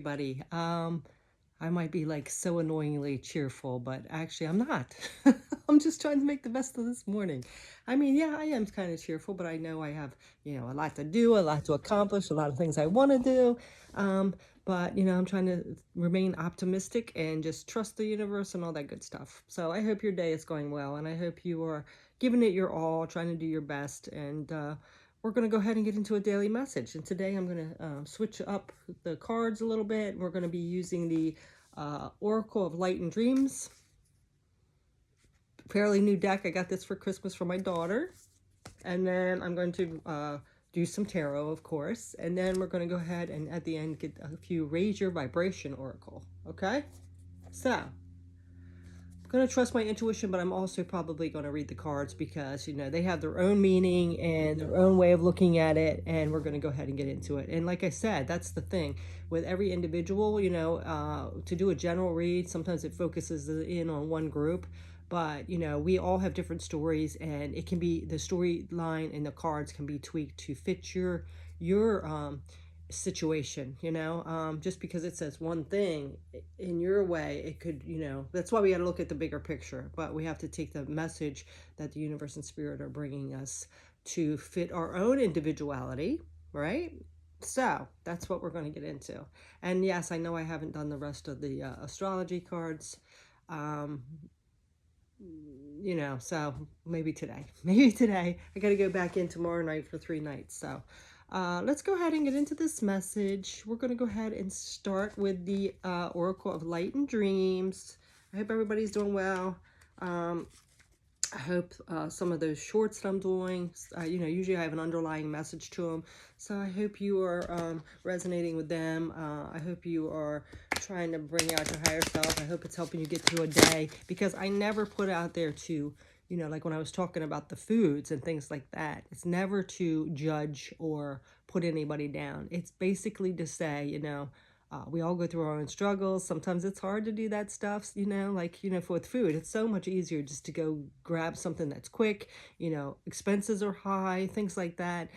everybody. I might be like so annoyingly cheerful, but actually I'm not. I'm just trying to make the best of this morning. I mean, yeah, I am kind of cheerful, but I know I have, a lot to do, a lot to accomplish, a lot of things I want to do. Um, but I'm trying to remain optimistic and just trust the universe and all that good stuff. So I hope your day is going well, and I hope you are giving it your all, trying to do your best, and we're going to go ahead and get into a daily message. And today I'm going to switch up the cards a little bit. We're going to be using the Oracle of Light and Dreams. Fairly new deck. I got this for Christmas for my daughter. And then I'm going to do some tarot, of course. And then we're going to go ahead and at the end get a few Raise Your Vibration Oracle. Okay? So going to trust my intuition, but I'm also probably going to read the cards because, they have their own meaning and their own way of looking at it, and we're going to go ahead and get into it. And like I said, that's the thing. With every individual, to do a general read, sometimes it focuses in on one group, but, we all have different stories, and it can be the storyline and the cards can be tweaked to fit your situation. Just because it says one thing in your way, it could, that's why we got to look at the bigger picture, but we have to take the message that the universe and spirit are bringing us to fit our own individuality, right? So that's what we're going to get into. And yes, I know I haven't done the rest of the astrology cards, so maybe today I got to go back in tomorrow night for 3 nights. So let's go ahead and get into this message. We're going to go ahead and start with the Oracle of Light and Dreams. I hope everybody's doing well. I hope some of those shorts that I'm doing, usually I have an underlying message to them. So I hope you are resonating with them. I hope you are trying to bring out your higher self. I hope it's helping you get through a day, because I never put out there to, like when I was talking about the foods and things like that, it's never to judge or put anybody down. It's basically to say, we all go through our own struggles. Sometimes it's hard to do that stuff, for with food, it's so much easier just to go grab something that's quick, expenses are high, things like that.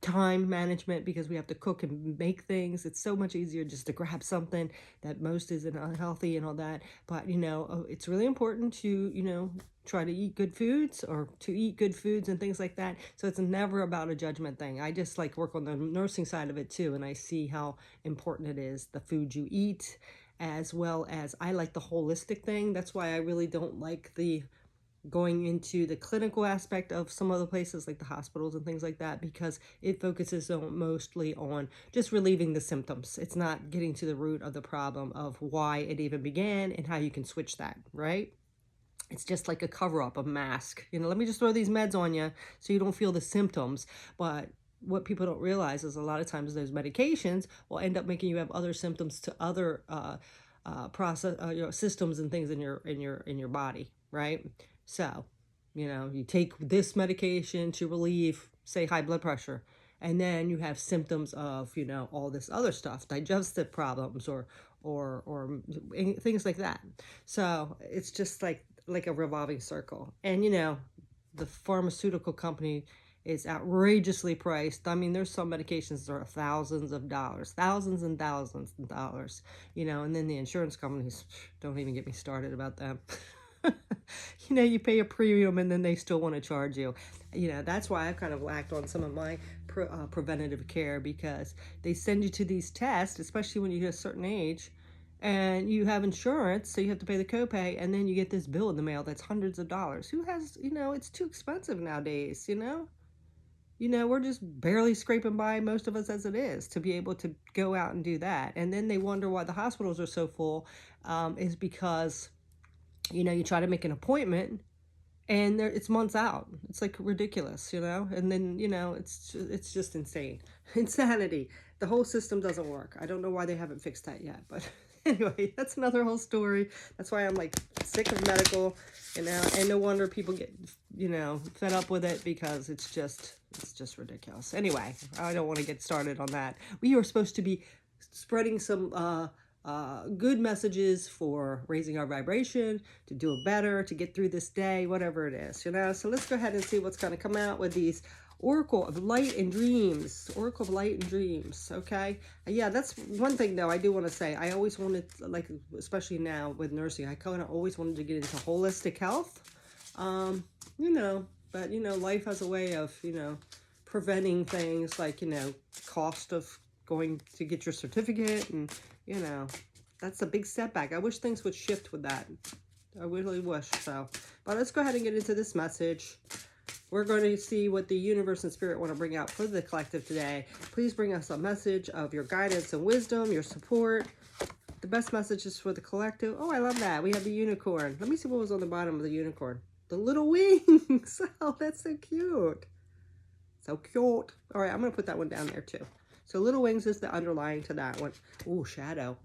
Time management, because we have to cook and make things. It's so much easier just to grab something that most isn't unhealthy and all that. But, it's really important to, try to eat good foods, or to eat good foods and things like that. So it's never about a judgment thing. I just like work on the nursing side of it too. And I see how important it is, the food you eat, as well as I like the holistic thing. That's why I really don't like the going into the clinical aspect of some other places like the hospitals and things like that, because it focuses mostly on just relieving the symptoms. It's not getting to the root of the problem of why it even began and how you can switch that, right? It's just like a cover-up, a mask. Let me just throw these meds on you so you don't feel the symptoms. But what people don't realize is a lot of times those medications will end up making you have other symptoms to other systems and things in your body, right? So, you take this medication to relieve, say, high blood pressure, and then you have symptoms of, all this other stuff, digestive problems or things like that. So it's just like a revolving circle. And, the pharmaceutical company is outrageously priced. I mean, there's some medications that are thousands of dollars, thousands and thousands of dollars, and then the insurance companies, don't even get me started about them. You pay a premium and then they still want to charge you. That's why I've kind of lacked on some of my preventative care, because they send you to these tests, especially when you hit a certain age, and you have insurance, so you have to pay the copay, and then you get this bill in the mail that's hundreds of dollars. Who has, it's too expensive nowadays, we're just barely scraping by, most of us, as it is, to be able to go out and do that. And then they wonder why the hospitals are so full, is because, you try to make an appointment and it's months out. It's like ridiculous, and then, it's just insane. Insanity. The whole system doesn't work. I don't know why they haven't fixed that yet, but anyway, that's another whole story. That's why I'm like sick of medical, and no wonder people get, fed up with it, because it's just ridiculous. Anyway, I don't want to get started on that. We are supposed to be spreading some good messages for raising our vibration, to do it better, to get through this day, whatever it is, you know. So let's go ahead and see what's going to come out with these Oracle of Light and Dreams. Oracle of Light and Dreams. Okay. Yeah, that's one thing though I do want to say. I always wanted, like, especially now with nursing, I kind of always wanted to get into holistic health. You know, but you know, life has a way of, you know, preventing things like, you know, cost of going to get your certificate, and you know, that's a big setback. I wish things would shift with that. I really wish so. But let's go ahead and get into this message. We're going to see what the universe and spirit want to bring out for the collective today. Please bring us a message of your guidance and wisdom, your support. The best messages for the collective. Oh, I love that. We have the unicorn. Let me see what was on the bottom of the unicorn. The little wings. Oh, that's so cute. So cute. All right, I'm going to put that one down there too. So little wings is the underlying to that one. Ooh, shadow.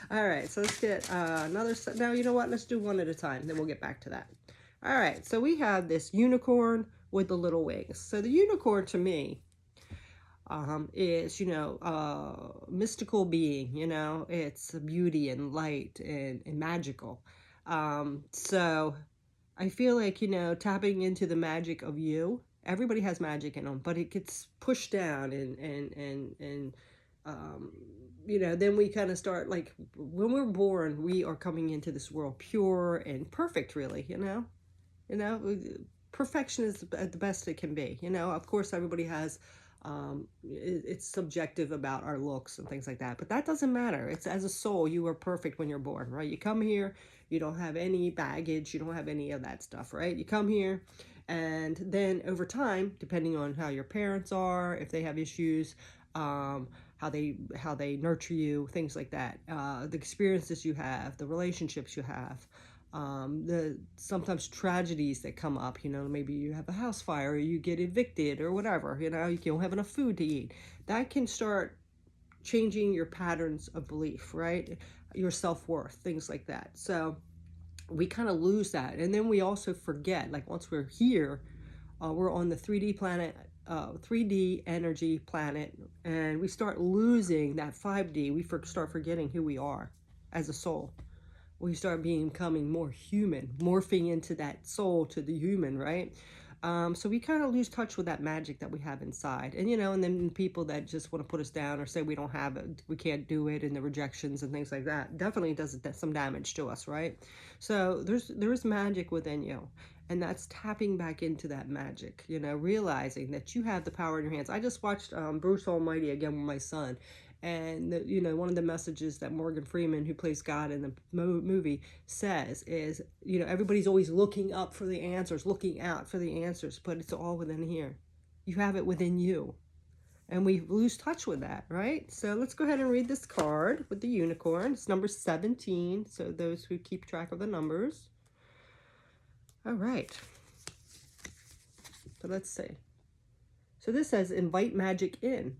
All right, so let's get another set. Now, you know what? Let's do one at a time. Then we'll get back to that. All right, so we have this unicorn with the little wings. So the unicorn to me is, you know, mystical being, you know, it's beauty and light and magical. So I feel like, you know, tapping into the magic of you. Everybody has magic in them, but it gets pushed down and you know, then we kind of start, like, when we're born, we are coming into this world pure and perfect, really, you know, perfection is the best it can be, you know. Of course, everybody has, it's subjective about our looks and things like that, but that doesn't matter. It's, as a soul, you are perfect when you're born, right? You come here, you don't have any baggage, you don't have any of that stuff, right? You come here, and then over time, depending on how your parents are, if they have issues, how they nurture you, things like that, the experiences you have, the relationships you have, the sometimes tragedies that come up, you know, maybe you have a house fire, or you get evicted, or whatever, you know, you don't have enough food to eat. That can start changing your patterns of belief, right? Your self-worth, things like that. So we kind of lose that, and then we also forget, like, once we're here, we're on the 3D planet, 3D energy planet, and we start losing that 5D. We start forgetting who we are as a soul. We start becoming more human, morphing into that soul to the human, right? So we kind of lose touch with that magic that we have inside. And, you know, and then people that just want to put us down or say we don't have it, we can't do it, and the rejections and things like that definitely does some damage to us, right? So there's magic within you. And that's tapping back into that magic, you know, realizing that you have the power in your hands. I just watched Bruce Almighty again with my son. And, you know, one of the messages that Morgan Freeman, who plays God in the movie, says is, you know, everybody's always looking up for the answers, looking out for the answers, but it's all within here. You have it within you. And we lose touch with that, right? So let's go ahead and read this card with the unicorn. It's number 17, so those who keep track of the numbers. All right. So let's see. So this says, invite magic in.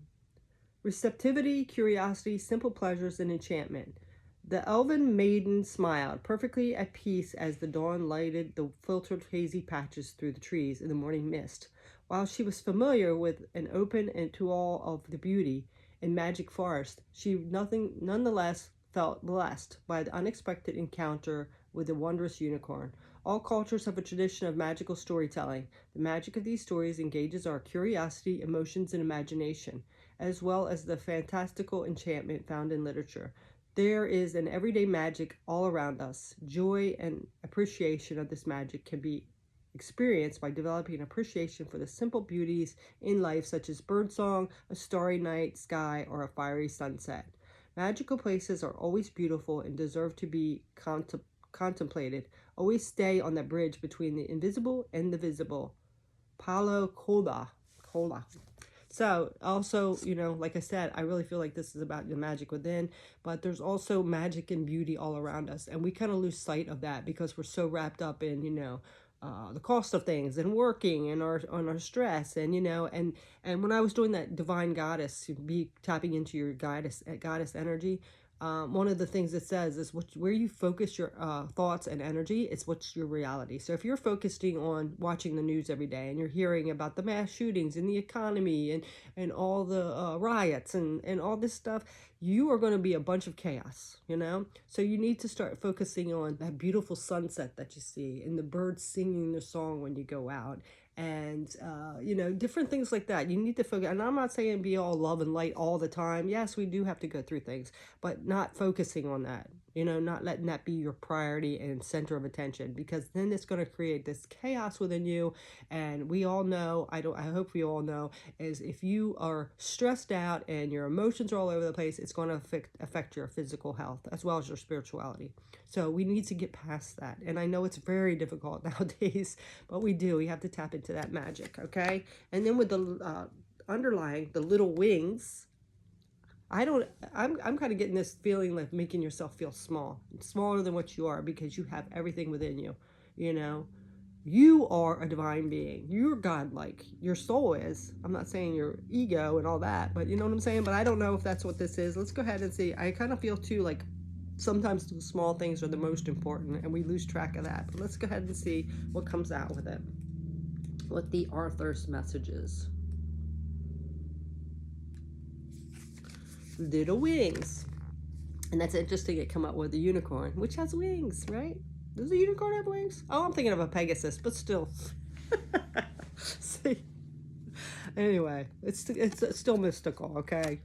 Receptivity, curiosity, simple pleasures, and enchantment. The elven maiden smiled, perfectly at peace as the dawn lighted the filtered hazy patches through the trees in the morning mist. While she was familiar with and open to all of the beauty in magic forest, she nonetheless felt blessed by the unexpected encounter with the wondrous unicorn. All cultures have a tradition of magical storytelling. The magic of these stories engages our curiosity, emotions, and imagination, as well as the fantastical enchantment found in literature. There is an everyday magic all around us. Joy and appreciation of this magic can be experienced by developing an appreciation for the simple beauties in life, such as birdsong, a starry night sky, or a fiery sunset. Magical places are always beautiful and deserve to be contemplated. Always stay on the bridge between the invisible and the visible. Palo Coda. So also, you know, like I said, I really feel like this is about the magic within, but there's also magic and beauty all around us. And we kind of lose sight of that because we're so wrapped up in, you know, the cost of things and working and our stress, and, you know, and when I was doing that divine goddess, be tapping into your goddess energy, one of the things it says is where you focus your thoughts and energy, it's what's your reality. So if you're focusing on watching the news every day and you're hearing about the mass shootings and the economy and all the riots and all this stuff, you are going to be a bunch of chaos, So you need to start focusing on that beautiful sunset that you see and the birds singing their song when you go out, and different things like that. You need to focus, and I'm not saying be all love and light all the time. Yes, we do have to go through things, but not focusing on that, not letting that be your priority and center of attention, because then it's going to create this chaos within you. And we all know, I hope we all know, is if you are stressed out and your emotions are all over the place, it's going to affect your physical health as well as your spirituality. So we need to get past that. And I know it's very difficult nowadays, but we have to tap into that magic, okay? And then with the underlying the little wings, I'm kind of getting this feeling like making yourself feel smaller than what you are, because you have everything within you, You are a divine being. You're godlike. Your soul is. I'm not saying your ego and all that, but you know what I'm saying? But I don't know if that's what this is. Let's go ahead and see. I kind of feel too like sometimes the small things are the most important, and we lose track of that. But let's go ahead and see what comes out with it. What the Arthur's message is. Little wings. And that's interesting. It come up with a unicorn, which has wings, right? Does a unicorn have wings? Oh, I'm thinking of a Pegasus, but still. See? Anyway, it's still mystical, okay?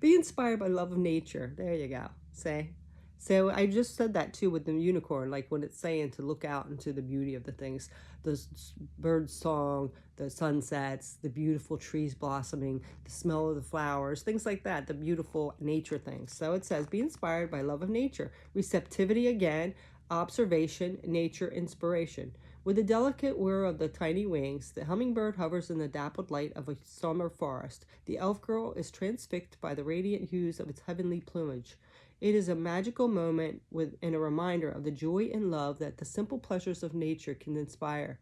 Be inspired by love of nature. There you go. Say. So I just said that too with the unicorn, like when it's saying to look out into the beauty of the things, the bird song, the sunsets, the beautiful trees blossoming, the smell of the flowers, things like that, the beautiful nature things. So it says, be inspired by love of nature, receptivity again, observation, nature, inspiration. With the delicate whir of the tiny wings, the hummingbird hovers in the dappled light of a summer forest. The elf girl is transfixed by the radiant hues of its heavenly plumage. It is a magical moment and a reminder of the joy and love that the simple pleasures of nature can inspire.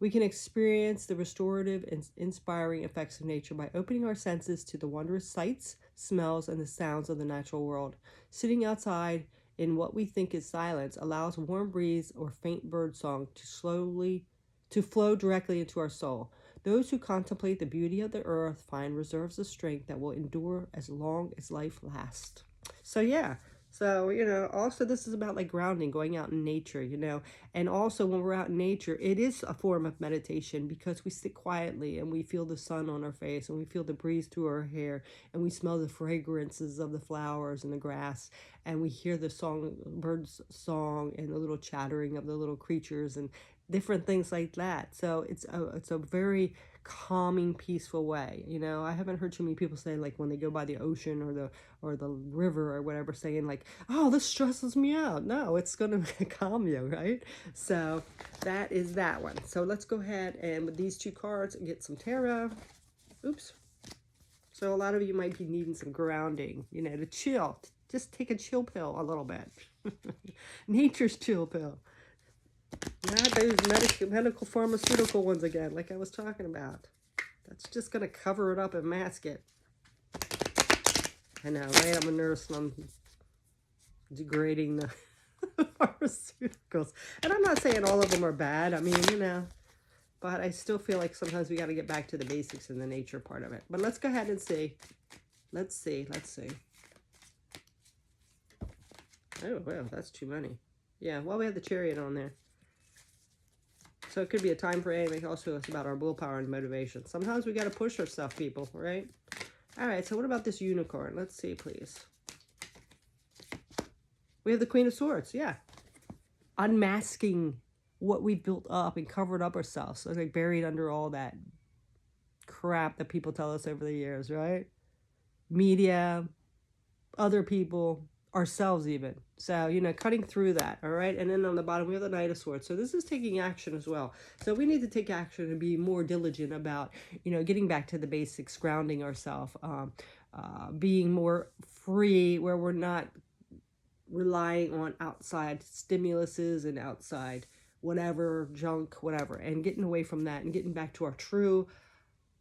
We can experience the restorative and inspiring effects of nature by opening our senses to the wondrous sights, smells, and the sounds of the natural world. Sitting outside in what we think is silence allows warm breeze or faint bird song to flow directly into our soul. Those who contemplate the beauty of the earth find reserves of strength that will endure as long as life lasts. So yeah, so also this is about like grounding, going out in nature, and also when we're out in nature, it is a form of meditation, because we sit quietly and we feel the sun on our face, and we feel the breeze through our hair, and we smell the fragrances of the flowers and the grass, and we hear the birds song, and the little chattering of the little creatures and different things like that. So it's a very calming, peaceful way. I haven't heard too many people say, like, when they go by the ocean or the river or whatever, saying like, oh, this stresses me out. No, it's gonna calm you, right? So that is that one. So let's go ahead and with these two cards get some tarot. Oops. So a lot of you might be needing some grounding, to chill. Just take a chill pill a little bit. Nature's chill pill. Not those medical pharmaceutical ones again, like I was talking about. That's just going to cover it up and mask it. I know, right? I'm a nurse and I'm degrading the pharmaceuticals. And I'm not saying all of them are bad. I mean, but I still feel like sometimes we got to get back to the basics and the nature part of it. But let's go ahead and see. Let's see. Oh, wow, that's too many. Yeah, well, we have the Chariot on there. So it could be a time frame. It also is about our willpower and motivation. Sometimes we got to push ourselves, people, right? All right, so what about this unicorn? Let's see, please. We have the Queen of Swords, yeah. Unmasking what we built up and covered up ourselves. So like buried under all that crap that people tell us over the years, right? Media, other people, ourselves even. So, cutting through that, all right? And then on the bottom, we have the Knight of Swords. So this is taking action as well. So we need to take action and be more diligent about, getting back to the basics, grounding ourselves, being more free, where we're not relying on outside stimuluses and outside whatever, junk, whatever, and getting away from that and getting back to our true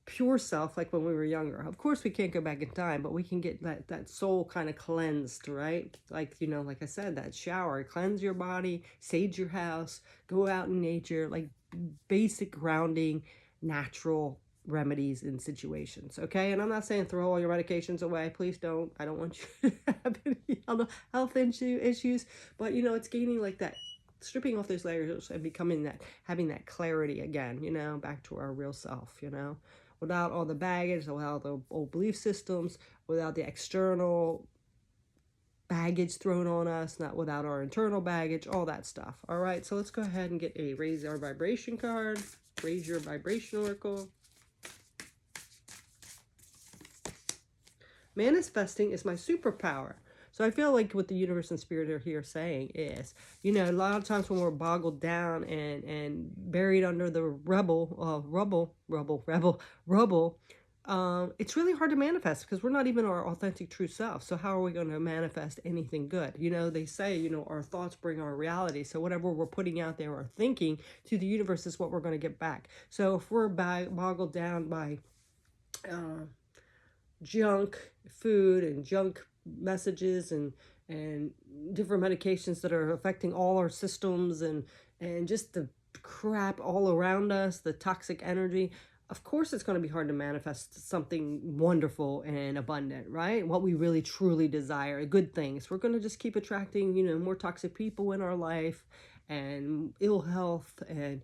pure self, like when we were younger. Of course we can't go back in time, but we can get that soul kind of cleansed, right? Like, like I said, that shower, cleanse your body, sage your house, go out in nature, like basic grounding, natural remedies in situations, okay? And I'm not saying throw all your medications away. Please don't. I don't want you to have any health issues. But, you know, it's gaining like that, stripping off those layers and becoming that, having that clarity again, you know, back to our real self, you know, without all the baggage, without the old belief systems, without the external baggage thrown on us, not without our internal baggage, all that stuff. All right, so let's go ahead and get a raise our vibration card. Raise your vibration oracle. Manifesting is my superpower. So I feel like what the universe and spirit are here saying is, you know, a lot of times when we're boggled down and buried under the rubble, it's really hard to manifest because we're not even our authentic true self. So how are we going to manifest anything good? You know, they say, you know, our thoughts bring our reality. So whatever we're putting out there or thinking to the universe is what we're going to get back. So if we're boggled down by junk food and junk messages and different medications that are affecting all our systems and just the crap all around us, the toxic energy, of course it's going to be hard to manifest something wonderful and abundant, right? What we really truly desire, good things. We're going to just keep attracting, you know, more toxic people in our life and ill health and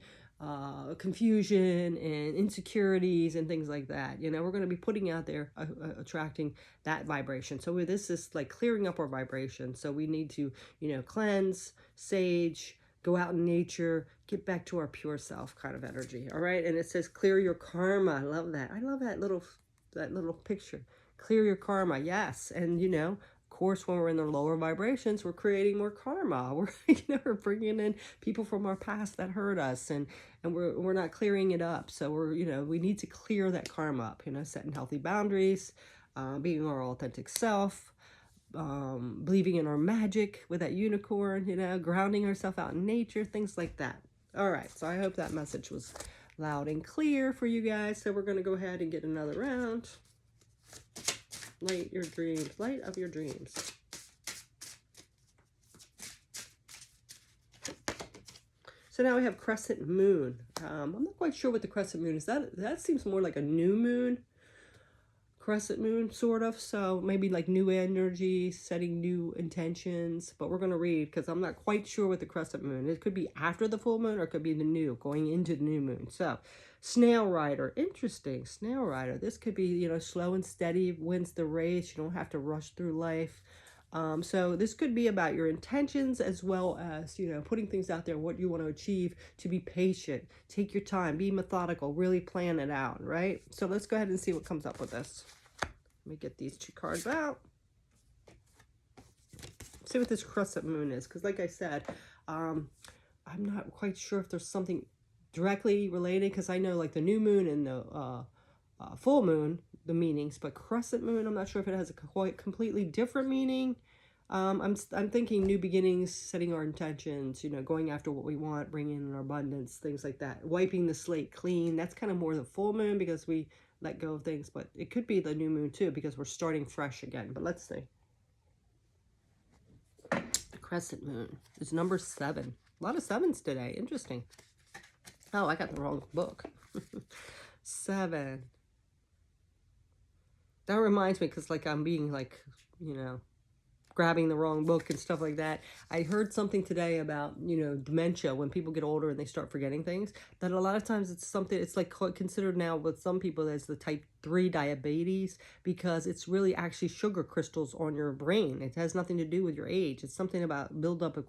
confusion and insecurities and things like that. You know, we're going to be putting out there, attracting that vibration. So this is like clearing up our vibration. So we need to, you know, cleanse, sage, go out in nature, get back to our pure self kind of energy. All right. And it says clear your karma. I love that. I love that little picture. Clear your karma. Yes. And, you know, course, when we're in the lower vibrations, we're creating more karma. We're, you know, we're bringing in people from our past that hurt us, and we're not clearing it up. So we're, you know, we need to clear that karma up. You know, setting healthy boundaries, being our authentic self, believing in our magic with that unicorn. You know, grounding ourselves out in nature, things like that. All right. So I hope that message was loud and clear for you guys. So we're going to go ahead and get another round. Light your dreams. Light of your dreams. So now we have crescent moon. I'm not quite sure what the crescent moon is. That seems more like a new moon. Crescent moon, sort of. So maybe like new energy, setting new intentions. But we're going to read because I'm not quite sure what the crescent moon is. It could be after the full moon or it could be the new, going into the new moon. So Snail Rider, interesting. Snail Rider. This could be, you know, slow and steady, wins the race. You don't have to rush through life. So this could be about your intentions as well as, you know, putting things out there, what you want to achieve, to be patient, take your time, be methodical, really plan it out, right? So let's go ahead and see what comes up with this. Let me get these two cards out. See what this crescent moon is, because like I said, I'm not quite sure if there's something directly related, because I know like the new moon and the full moon, the meanings, but crescent moon, I'm not sure if it has a quite completely different meaning. I'm thinking new beginnings, setting our intentions, you know, going after what we want, bringing in our abundance, things like that. Wiping the slate clean. That's kind of more the full moon because we let go of things, but it could be the new moon too because we're starting fresh again. But let's see. The crescent moon is number 7. A lot of 7s today. Interesting. Oh, I got the wrong book. 7. That reminds me, because like I'm being like, you know, grabbing the wrong book and stuff like that. I heard something today about, you know, dementia, when people get older and they start forgetting things, that a lot of times it's something, it's like considered now with some people as the type 3 diabetes, because it's really actually sugar crystals on your brain. It has nothing to do with your age. It's something about buildup of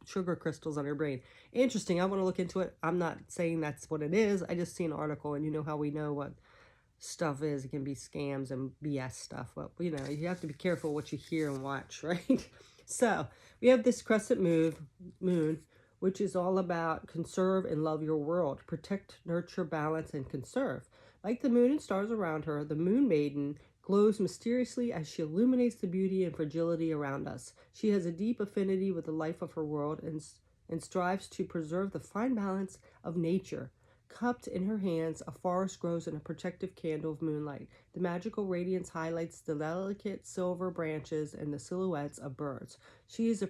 sugar crystals on your brain. Interesting. I want to look into it. I'm not saying that's what it is. I just see an article, and you know how we know what stuff is. It can be scams and BS stuff, but you know, you have to be careful what you hear and watch, right? So we have this crescent moon, which is all about conserve and love your world, protect, nurture, balance, and conserve. Like the moon and stars around her, the moon maiden glows mysteriously as she illuminates the beauty and fragility around us. She has a deep affinity with the life of her world and strives to preserve the fine balance of nature. Cupped in her hands, a forest grows in a protective candle of moonlight. The magical radiance highlights the delicate silver branches and the silhouettes of birds. She is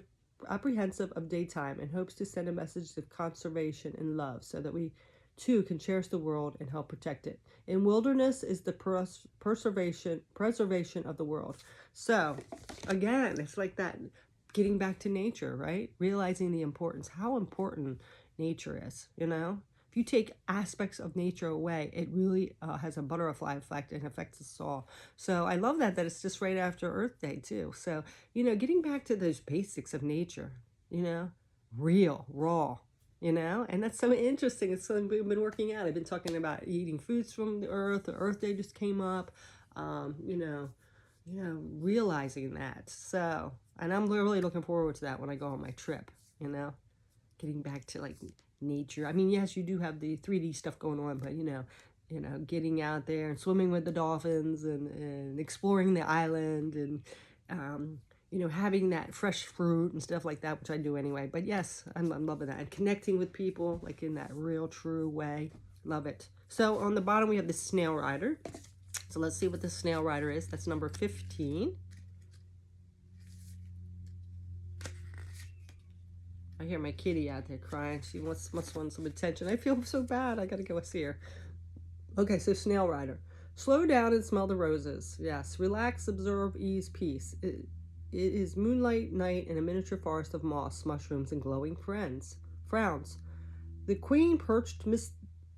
apprehensive of daytime and hopes to send a message of conservation and love, so that we Two, can cherish the world and help protect it. In wilderness is the preservation of the world. So, again, it's like that getting back to nature, right? Realizing the importance, how important nature is, you know? If you take aspects of nature away, it really has a butterfly effect and affects us all. So I love that it's just right after Earth Day too. So, you know, getting back to those basics of nature, you know, real, raw, you know, and that's so interesting. It's something we've been working out. I've been talking about eating foods from the Earth Day just came up, you know, realizing that. So, and I'm really looking forward to that when I go on my trip, you know, getting back to like nature. I mean, yes, you do have the 3D stuff going on, but you know, getting out there and swimming with the dolphins and exploring the island and, you know, having that fresh fruit and stuff like that, which I do anyway. But yes, I'm loving that. And connecting with people like in that real, true way. Love it. So on the bottom, we have the snail rider. So let's see what the snail rider is. That's number 15. I hear my kitty out there crying. She must want some attention. I feel so bad. I gotta go see her. Okay, so snail rider. Slow down and smell the roses. Yes, relax, observe, ease, peace. It is moonlight night in a miniature forest of moss, mushrooms, and glowing frowns. The queen perched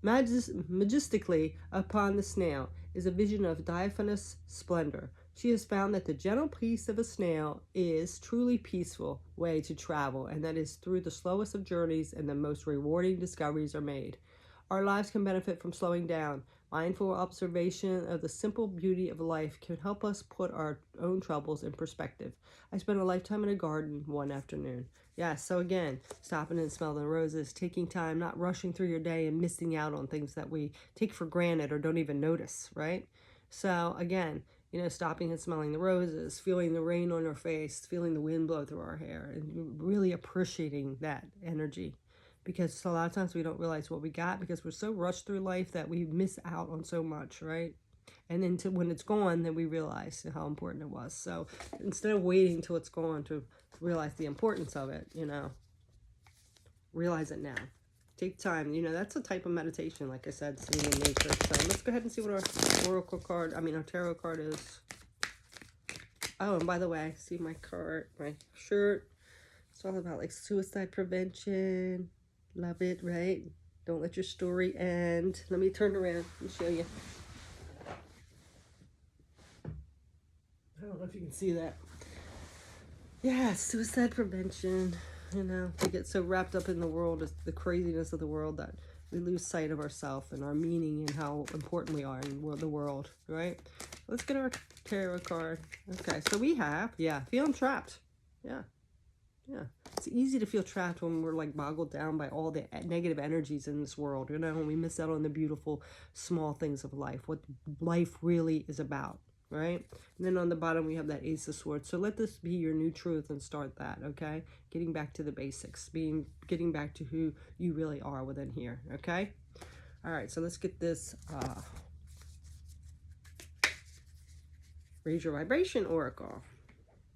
majestically upon the snail is a vision of diaphanous splendor. She has found that the gentle peace of a snail is truly peaceful way to travel, and that is through the slowest of journeys and the most rewarding discoveries are made. Our lives can benefit from slowing down. Mindful observation of the simple beauty of life can help us put our own troubles in perspective. I spent a lifetime in a garden one afternoon. Yeah, so again, stopping and smelling the roses, taking time, not rushing through your day and missing out on things that we take for granted or don't even notice, right? So again, you know, stopping and smelling the roses, feeling the rain on our face, feeling the wind blow through our hair, and really appreciating that energy. Because a lot of times we don't realize what we got because we're so rushed through life that we miss out on so much, right? And then when it's gone, then we realize how important it was. So instead of waiting till it's gone to realize the importance of it, you know, realize it now. Take time. You know, that's a type of meditation, like I said, sitting in nature. So let's go ahead and see what our oracle card, our tarot card is. Oh, and by the way, see my card, my shirt. It's all about like suicide prevention. Love it, right? Don't let your story end. Let me turn around and show you. I don't know if you can see that. Yeah, suicide prevention. You know, we get so wrapped up in the world, the craziness of the world, that we lose sight of ourselves and our meaning and how important we are in the world, right? Let's get our tarot card. Okay, so we have, feeling trapped. Yeah. It's easy to feel trapped when we're like boggled down by all the negative energies in this world, you know, when we miss out on the beautiful small things of life, what life really is about, right? And then on the bottom we have that Ace of Swords. So let this be your new truth and start that, okay? Getting back to the basics, getting back to who you really are within here, okay? All right, so let's get this Raise Your Vibration Oracle.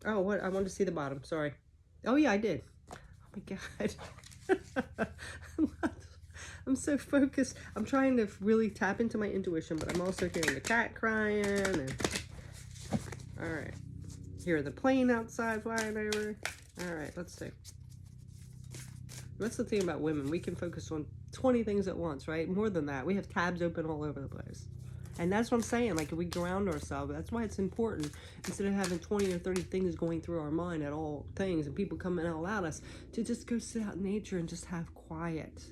Oh, what? I wanted to see the bottom, sorry. Oh yeah, I did. Oh my God. I'm so focused. I'm trying to really tap into my intuition, but I'm also hearing the cat crying. And all right. Hear the plane outside flying over. All right, let's see. That's the thing about women. We can focus on 20 things at once, right? More than that. We have tabs open all over the place. And that's what I'm saying, like if we ground ourselves, that's why it's important, instead of having 20 or 30 things going through our mind at all things and people coming out at us, to just go sit out in nature and just have quiet,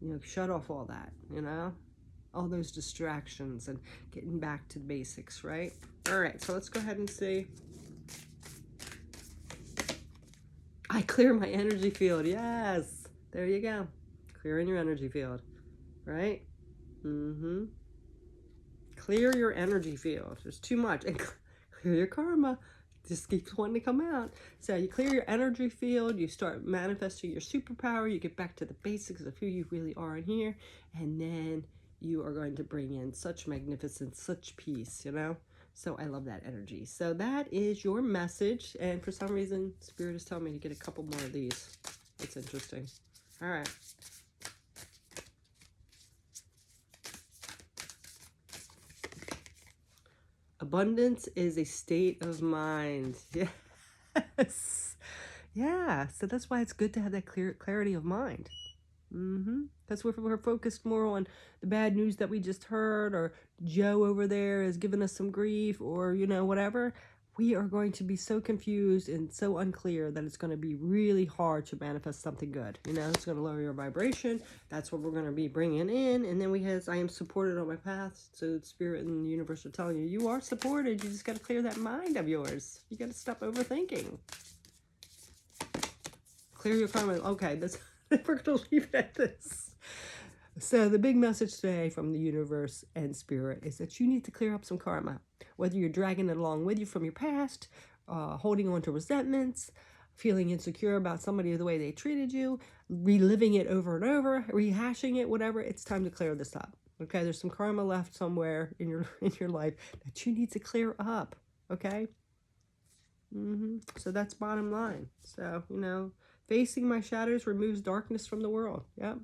you know, shut off all that, you know, all those distractions and getting back to the basics, right? All right, so let's go ahead and see. I clear my energy field. Yes, there you go. Clearing your energy field, right? Clear your energy field. There's too much. And clear your karma. Just keeps wanting to come out. So you clear your energy field. You start manifesting your superpower. You get back to the basics of who you really are in here. And then you are going to bring in such magnificence, such peace, you know? So I love that energy. So that is your message. And for some reason, Spirit is telling me to get a couple more of these. It's interesting. All right. Abundance is a state of mind. Yes. Yeah. So that's why it's good to have that clarity of mind. That's where we're focused more on the bad news that we just heard, or Joe over there is giving us some grief, or, whatever. We are going to be so confused and so unclear that it's going to be really hard to manifest something good. It's going to lower your vibration. That's what we're going to be bringing in. And then I am supported on my path. So the spirit and the universe are telling you, you are supported. You just got to clear that mind of yours. You got to stop overthinking. Clear your karma. Okay, we're going to leave it at this. So the big message today from the universe and spirit is that you need to clear up some karma. Whether you're dragging it along with you from your past, holding on to resentments, feeling insecure about somebody, the way they treated you, reliving it over and over, rehashing it, whatever, it's time to clear this up. Okay, there's some karma left somewhere in your life that you need to clear up. Okay? So that's bottom line. So, facing my shadows removes darkness from the world. Yep.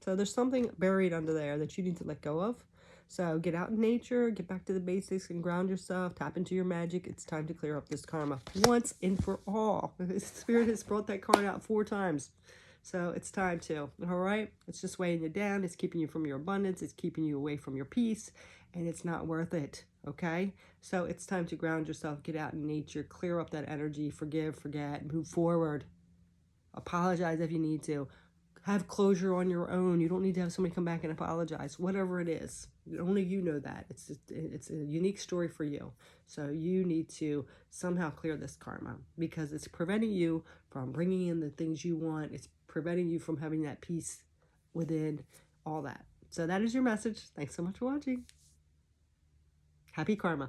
So there's something buried under there that you need to let go of. So get out in nature, get back to the basics and ground yourself, tap into your magic. It's time to clear up this karma once and for all. The spirit has brought that card out 4 times. So it's time to, all right? It's just weighing you down. It's keeping you from your abundance. It's keeping you away from your peace. And it's not worth it, okay? So it's time to ground yourself, get out in nature, clear up that energy, forgive, forget, move forward. Apologize if you need to. Have closure on your own. You don't need to have somebody come back and apologize. Whatever it is, only you know that. It's a unique story for you. So you need to somehow clear this karma, because it's preventing you from bringing in the things you want. It's preventing you from having that peace within, all that. So that is your message. Thanks so much for watching. Happy karma.